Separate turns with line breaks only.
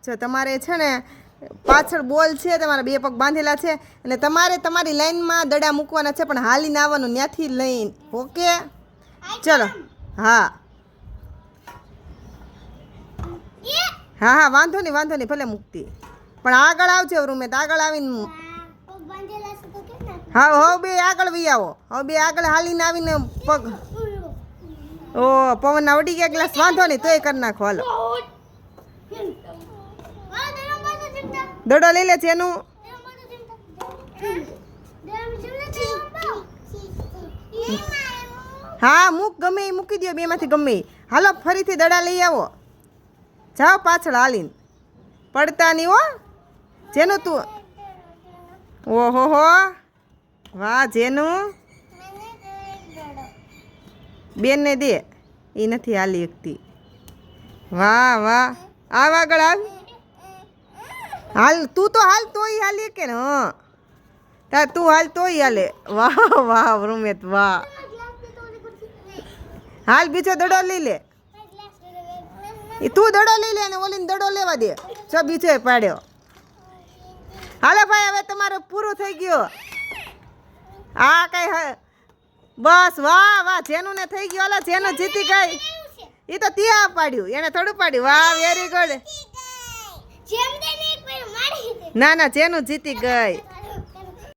જો તમારે છે ને પાછળ બોલ છે, તમારા બે પગ બાંધેલા છે અને તમારે તમારી લાઈનમાં દડા મૂકવાના છે, પણ હાલીને આવવાનું ત્યાંથી લઈને. ઓકે ચલો. હા હા હા વાંધો નહીં ભલે મૂકતી, પણ આગળ આવજો રૂમે. તો આગળ આવીને હા હવે બે આગળ વી આવો. હવે બે આગળ હાલીને આવીને પગ ઓ પવનના ઉડી ગયા ગ્લાસ. વાંધો નહીં તોય કરી નાખો. હાલો દડો લઈ લે છે એનું. હા મૂક, ગમે એ મૂકી દો બેમાંથી ગમે એ. હાલો ફરીથી દડા લઈ આવો. જાઓ પાછળ હાલીને, પડતા નહીં હો. જેનું તું ઓહો હો વાહ. જેનું બેનને દે, એ નથી હાલી શકતી. વાહ વાહ. આવ આગળ આવ. હાલ તું તો હાલ તોય હાલી કે ને. હા તાર તું હાલ તોય હાલે. વાહ વાહ રૂમેત વાહ. હાલ બીજો દડો લઈ લે. તું દડો લઈ લે અને ઓલીને દડો લેવા દે. જો બીજો પાડ્યો. હાલો ભાઈ હવે તમારું પૂરું થઈ ગયું. હા કઈ બસ વાહ વાહ. જેનું ને થઈ ગયું. હાલો જેનું જીતી ગઈ. એ તો ત્યાં પાડ્યું, એને થોડું પાડ્યું. વાહ વેરી ગુડ. ના ના જેનું જીતી ગઈ.